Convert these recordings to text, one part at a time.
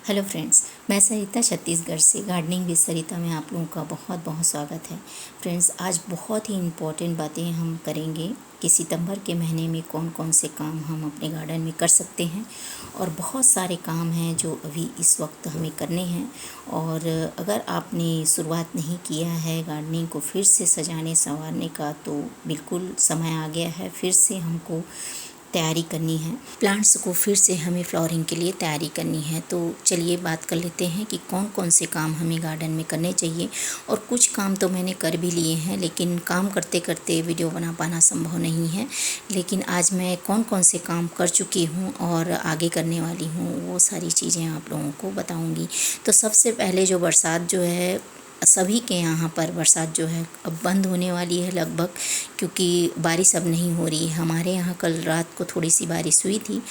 Hello friends, मैं सरिता छत्तीसगढ़ से gardening with सरिता में आप लोगों का बहुत बहुत स्वागत है। फ्रेंड्स, आज बहुत ही इम्पोर्टेंट बातें हम करेंगे कि सितंबर के महीने में कौन कौन से काम हम अपने गार्डन में कर सकते हैं। और बहुत सारे काम हैं जो अभी इस वक्त हमें करने हैं। और अगर आपने शुरुआत नहीं किया है गार्डनिंग को फिर से सजाने संवारने का, तो बिल्कुल समय आ गया है। फिर से हमको तैयारी करनी है, प्लांट्स को फिर से हमें फ्लावरिंग के लिए तैयारी करनी है। तो चलिए बात कर लेते हैं कि कौन कौन से काम हमें गार्डन में करने चाहिए। और कुछ काम तो मैंने कर भी लिए हैं, लेकिन काम करते करते वीडियो बना पाना संभव नहीं है। लेकिन आज मैं कौन कौन से काम कर चुकी हूँ और आगे करने वाली हूँ, वो सारी चीज़ें आप लोगों को बताऊँगी। तो सबसे पहले जो बरसात जो है, सभी के यहाँ पर बरसात जो है अब बंद होने वाली है लगभग, क्योंकि बारिश अब नहीं हो रही है। हमारे यहाँ कल रात को थोड़ी सी बारिश हुई थी,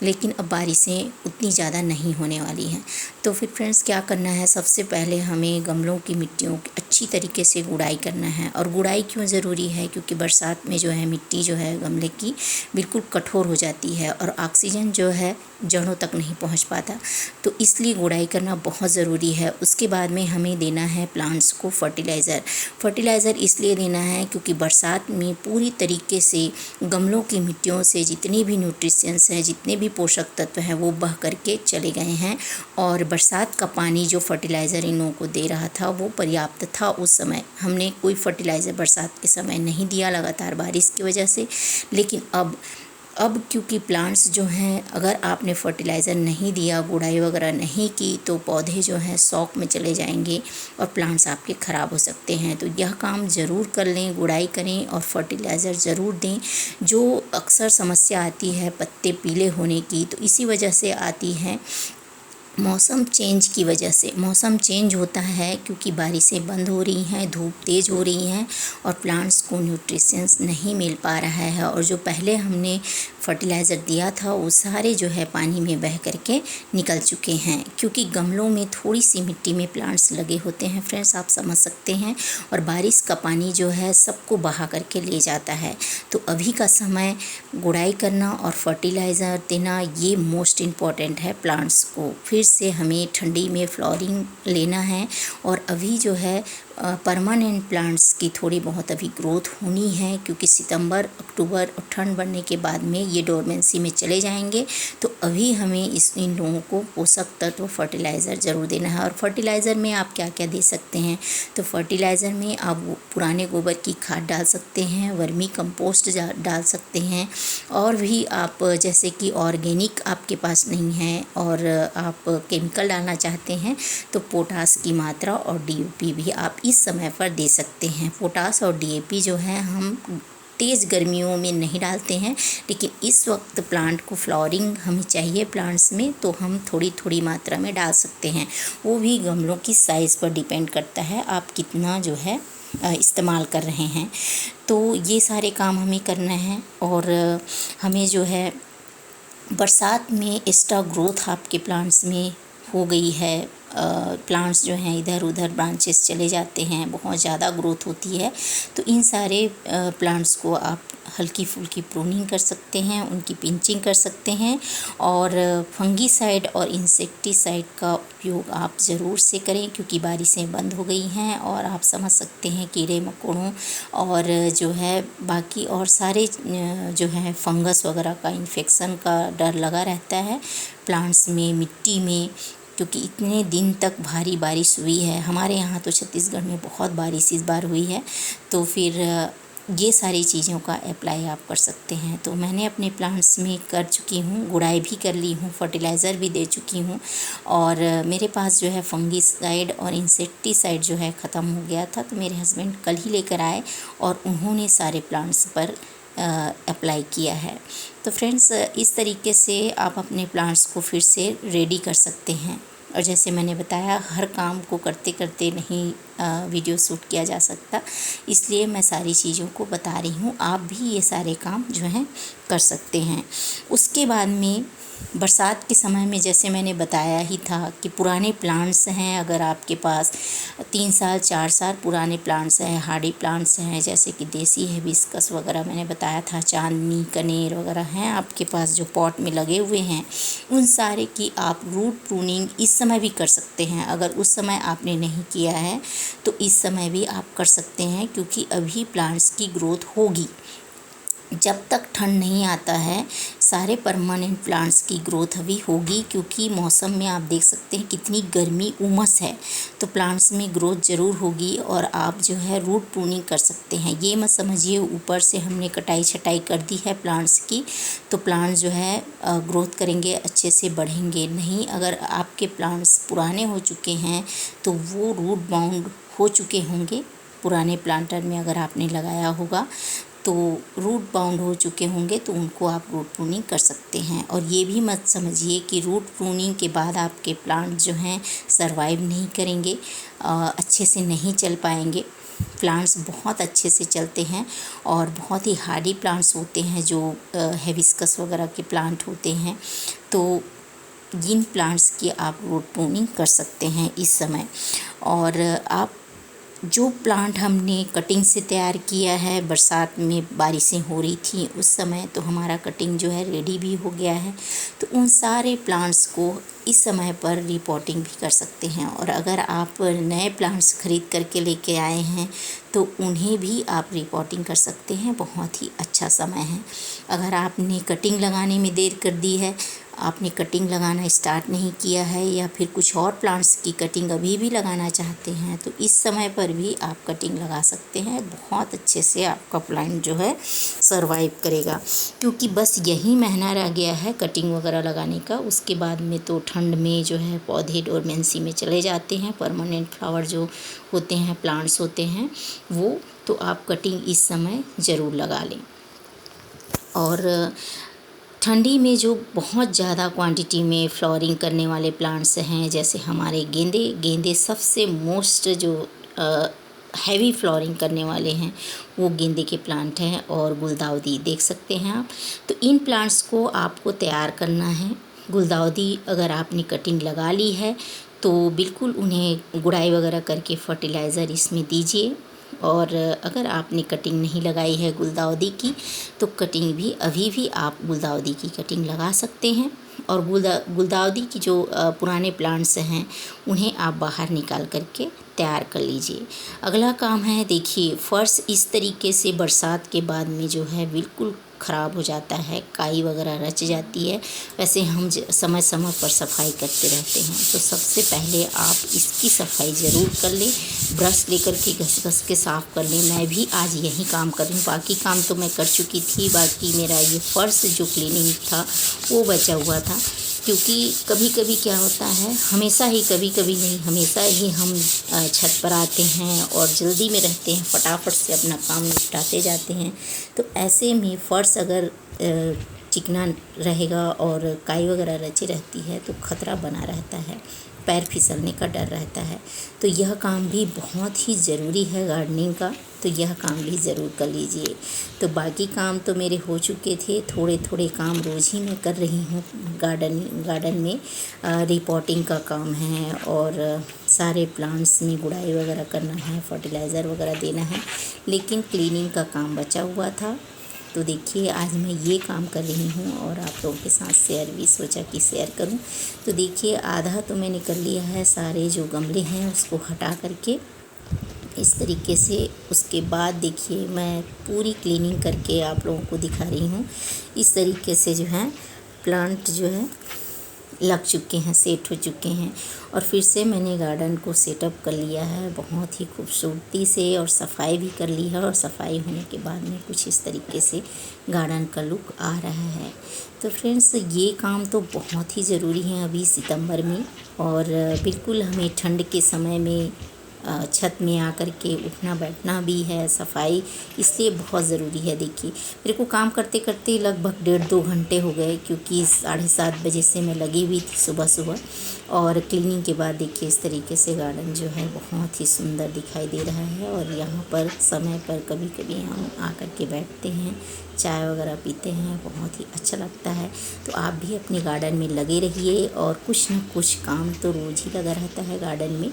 लेकिन अब बारिशें उतनी ज़्यादा नहीं होने वाली हैं। तो फिर फ्रेंड्स, क्या करना है, सबसे पहले हमें गमलों की मिट्टियों की अच्छी तरीके से गुड़ाई करना है। और गुड़ाई क्यों ज़रूरी है, क्योंकि बरसात में जो है मिट्टी जो है गमले की बिल्कुल कठोर हो जाती है और ऑक्सीजन जो है जड़ों तक नहीं पहुंच पाता। तो इसलिए गुड़ाई करना बहुत ज़रूरी है। उसके बाद में हमें देना है प्लांट्स को फर्टिलाइज़र इसलिए देना है क्योंकि बरसात में पूरी तरीके से गमलों की मिट्टियों से जितने भी न्यूट्रिशंस हैं, जितने भी पोषक तत्व हैं, वो बह करके चले गए हैं। और बरसात का पानी जो फर्टिलाइज़र इन लोगों को दे रहा था वो पर्याप्त था। उस समय हमने कोई फर्टिलाइज़र बरसात के समय नहीं दिया, लगातार बारिश की वजह से। लेकिन अब क्योंकि प्लांट्स जो हैं, अगर आपने फर्टिलाइज़र नहीं दिया, गुड़ाई वगैरह नहीं की, तो पौधे जो हैं शॉक में चले जाएंगे और प्लांट्स आपके ख़राब हो सकते हैं। तो यह काम ज़रूर कर लें, गुड़ाई करें और फर्टिलाइज़र ज़रूर दें। जो अक्सर समस्या आती है पत्ते पीले होने की, तो इसी वजह से आती है, मौसम चेंज की वजह से। मौसम चेंज होता है क्योंकि बारिशें बंद हो रही हैं, धूप तेज़ हो रही हैं और प्लांट्स को न्यूट्रिशंस नहीं मिल पा रहा है। और जो पहले हमने फर्टिलाइज़र दिया था वो सारे जो है पानी में बह करके निकल चुके हैं, क्योंकि गमलों में थोड़ी सी मिट्टी में प्लांट्स लगे होते हैं फ्रेंड्स, आप समझ सकते हैं। और बारिश का पानी जो है सबको बहा करके ले जाता है। तो अभी का समय गुड़ाई करना और फर्टिलाइज़र देना, ये मोस्ट इम्पॉर्टेंट है प्लांट्स को। फिर से हमें ठंडी में फ्लावरिंग लेना है। और अभी जो है परमानेंट प्लांट्स की थोड़ी बहुत अभी ग्रोथ होनी है, क्योंकि सितंबर अक्टूबर और ठंड बढ़ने के बाद में ये डोरमेंसी में चले जाएंगे। तो अभी हमें इन लोगों को पोषक तत्व फर्टिलाइज़र ज़रूर देना है। और फर्टिलाइज़र में आप क्या क्या दे सकते हैं, तो फर्टिलाइज़र में आप पुराने गोबर की खाद डाल सकते हैं, वर्मी कंपोस्ट डाल सकते हैं। और भी आप, जैसे कि ऑर्गेनिक आपके पास नहीं है और आप केमिकल डालना चाहते हैं, तो पोटास की मात्रा और डीएपी भी आप इस समय पर दे सकते हैं। पोटास और डीएपी जो है हम तेज़ गर्मियों में नहीं डालते हैं, लेकिन इस वक्त प्लांट को फ्लावरिंग हमें चाहिए प्लांट्स में, तो हम थोड़ी थोड़ी मात्रा में डाल सकते हैं। वो भी गमलों की साइज़ पर डिपेंड करता है, आप कितना जो है इस्तेमाल कर रहे हैं। तो ये सारे काम हमें करना है। और हमें जो है बरसात में एक्स्ट्रा ग्रोथ आपके प्लांट्स में हो गई है, प्लांट्स जो हैं इधर उधर ब्रांचेस चले जाते हैं, बहुत ज़्यादा ग्रोथ होती है, तो इन सारे प्लांट्स को आप हल्की फुल्की प्रूनिंग कर सकते हैं, उनकी पिंचिंग कर सकते हैं। और फंगीसाइड और इंसेक्टिसाइड का उपयोग आप ज़रूर से करें, क्योंकि बारिशें बंद हो गई हैं और आप समझ सकते हैं कीड़े मकोड़ों और जो है बाकी और सारे जो है फंगस वगैरह का इन्फेक्शन का डर लगा रहता है प्लांट्स में, मिट्टी में, क्योंकि इतने दिन तक भारी बारिश हुई है। हमारे यहाँ तो छत्तीसगढ़ में बहुत बारिश इस बार हुई है। तो फिर ये सारी चीज़ों का अप्लाई आप कर सकते हैं। तो मैंने अपने प्लांट्स में कर चुकी हूँ, गुड़ाई भी कर ली हूँ, फर्टिलाइज़र भी दे चुकी हूँ। और मेरे पास जो है फंगीसाइड और इंसेक्टिसाइड जो है ख़त्म हो गया था, तो मेरे हस्बैंड कल ही लेकर आए और उन्होंने सारे प्लांट्स पर अप्लाई किया है। तो फ्रेंड्स, इस तरीके से आप अपने प्लांट्स को फिर से रेडी कर सकते हैं। और जैसे मैंने बताया, हर काम को करते करते नहीं वीडियो शूट किया जा सकता, इसलिए मैं सारी चीज़ों को बता रही हूँ। आप भी ये सारे काम जो हैं कर सकते हैं। उसके बाद में बरसात के समय में जैसे मैंने बताया ही था कि पुराने प्लांट्स हैं, अगर आपके पास 3 साल 4 साल पुराने प्लांट्स हैं, हार्डी प्लांट्स हैं, जैसे कि देसी हिबिस्कस वगैरह मैंने बताया था, चांदनी कनेर वगैरह हैं आपके पास जो पॉट में लगे हुए हैं, उन सारे की आप रूट प्रूनिंग इस समय भी कर सकते हैं। अगर उस समय आपने नहीं किया है तो इस समय भी आप कर सकते हैं, क्योंकि अभी प्लांट्स की ग्रोथ होगी। जब तक ठंड नहीं आता है सारे परमानेंट प्लांट्स की ग्रोथ अभी होगी, क्योंकि मौसम में आप देख सकते हैं कितनी गर्मी उमस है, तो प्लांट्स में ग्रोथ ज़रूर होगी और आप जो है रूट प्रूनिंग कर सकते हैं। ये मत समझिए ऊपर से हमने कटाई छटाई कर दी है प्लांट्स की तो प्लांट्स जो है ग्रोथ करेंगे, अच्छे से बढ़ेंगे नहीं। अगर आपके प्लांट्स पुराने हो चुके हैं तो वो रूट बाउंड हो चुके होंगे, पुराने प्लांटर में अगर आपने लगाया होगा तो रूट बाउंड हो चुके होंगे, तो उनको आप रूट प्रूनिंग कर सकते हैं। और ये भी मत समझिए कि रूट प्रूनिंग के बाद आपके प्लांट जो हैं सर्वाइव नहीं करेंगे, अच्छे से नहीं चल पाएंगे। प्लांट्स बहुत अच्छे से चलते हैं और बहुत ही हार्डी प्लांट्स होते हैं जो हिबिस्कस वगैरह के प्लांट होते हैं, तो इन प्लांट्स की आप रूट प्रूनिंग कर सकते हैं इस समय। और आप जो प्लांट हमने कटिंग से तैयार किया है, बरसात में बारिशें हो रही थी उस समय, तो हमारा कटिंग जो है रेडी भी हो गया है, तो उन सारे प्लांट्स को इस समय पर रिपोर्टिंग भी कर सकते हैं। और अगर आप नए प्लांट्स खरीद करके लेके आए हैं तो उन्हें भी आप रिपोर्टिंग कर सकते हैं, बहुत ही अच्छा समय है। अगर आपने कटिंग लगाने में देर कर दी है, आपने कटिंग लगाना स्टार्ट नहीं किया है, या फिर कुछ और प्लांट्स की कटिंग अभी भी लगाना चाहते हैं, तो इस समय पर भी आप कटिंग लगा सकते हैं। बहुत अच्छे से आपका प्लांट जो है सरवाइव करेगा, क्योंकि बस यही महीना रह गया है कटिंग वगैरह लगाने का। उसके बाद में तो ठंड में जो है पौधे डोरमेंसी में चले जाते हैं, परमानेंट फ्लावर जो होते हैं प्लांट्स होते हैं वो, तो आप कटिंग इस समय ज़रूर लगा लें। और ठंडी में जो बहुत ज़्यादा क्वांटिटी में फ्लावरिंग करने वाले प्लांट्स हैं, जैसे हमारे गेंदे सबसे मोस्ट जो हैवी फ्लावरिंग करने वाले हैं वो गेंदे के प्लांट हैं, और गुलदाउदी देख सकते हैं आप। तो इन प्लांट्स को आपको तैयार करना है। गुलदाउदी अगर आपने कटिंग लगा ली है तो बिल्कुल उन्हें गुड़ाई वगैरह करके फर्टिलाइज़र इसमें दीजिए। और अगर आपने कटिंग नहीं लगाई है गुलदाउदी की तो कटिंग भी अभी भी आप गुलदाउदी की कटिंग लगा सकते हैं। और गुलदाउदी की जो पुराने प्लांट्स हैं उन्हें आप बाहर निकाल करके तैयार कर लीजिए। अगला काम है, देखिए फर्श इस तरीके से बरसात के बाद में जो है बिल्कुल ख़राब हो जाता है, काई वगैरह रच जाती है। वैसे हम समय समय पर सफाई करते रहते हैं, तो सबसे पहले आप इसकी सफाई ज़रूर कर लें, ब्रश लेकर के घस घस के साफ़ कर लें। मैं भी आज यही काम कर रही हूँ, बाकी काम तो मैं कर चुकी थी, बाकी मेरा ये फर्श जो क्लीनिंग था वो बचा हुआ था। क्योंकि कभी कभी क्या होता है, हमेशा ही कभी कभी नहीं, हमेशा ही हम छत पर आते हैं और जल्दी में रहते हैं, फटाफट से अपना काम निपटाते जाते हैं, तो ऐसे में फर्श अगर चिकना रहेगा और काई वगैरह रची रहती है तो खतरा बना रहता है, पैर फिसलने का डर रहता है। तो यह काम भी बहुत ही ज़रूरी है गार्डनिंग का, तो यह काम भी ज़रूर कर लीजिए। तो बाकी काम तो मेरे हो चुके थे, थोड़े थोड़े काम रोज़ ही मैं कर रही हूँ। गार्डन में रिपोर्टिंग का काम है, और सारे प्लांट्स में गुड़ाई वगैरह करना है, फर्टिलाइज़र वगैरह देना है, लेकिन क्लीनिंग का काम बचा हुआ था। तो देखिए आज मैं ये काम कर रही हूँ और आप लोगों के साथ शेयर भी सोचा कि शेयर करूँ। तो देखिए आधा तो मैंने कर लिया है, सारे जो गमले हैं उसको हटा करके इस तरीके से। उसके बाद देखिए मैं पूरी क्लीनिंग करके आप लोगों को दिखा रही हूँ। इस तरीके से जो है प्लांट जो है लग चुके हैं, सेट हो चुके हैं, और फिर से मैंने गार्डन को सेटअप कर लिया है बहुत ही खूबसूरती से, और सफाई भी कर ली है। और सफाई होने के बाद में कुछ इस तरीके से गार्डन का लुक आ रहा है। तो फ्रेंड्स ये काम तो बहुत ही ज़रूरी है अभी सितंबर में, और बिल्कुल हमें ठंड के समय में छत में आकर के उठना बैठना भी है, सफाई इसलिए बहुत ज़रूरी है। देखिए मेरे को काम करते करते लगभग 1.5-2 घंटे हो गए, क्योंकि 7:30 बजे से मैं लगी हुई थी सुबह सुबह, और क्लीनिंग के बाद देखिए इस तरीके से गार्डन जो है बहुत ही सुंदर दिखाई दे रहा है। और यहाँ पर समय पर कभी कभी हम आकर के बैठते हैं, चाय वगैरह पीते हैं, बहुत ही अच्छा लगता है। तो आप भी अपने गार्डन में लगे रहिए और कुछ न कुछ काम तो रोज़ ही लगा रहता है गार्डन में,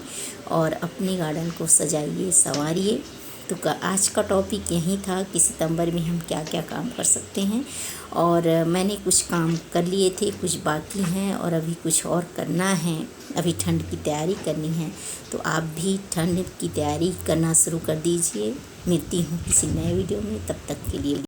और अपने गार्डन को सजाइए, संवारिए। तो आज का टॉपिक यही था कि सितंबर में हम क्या क्या काम कर सकते हैं। और मैंने कुछ काम कर लिए थे, कुछ बाकी हैं और अभी कुछ और करना है। अभी ठंड की तैयारी करनी है, तो आप भी ठंड की तैयारी करना शुरू कर दीजिए। मिलती हूँ किसी नए वीडियो में, तब तक के लिए।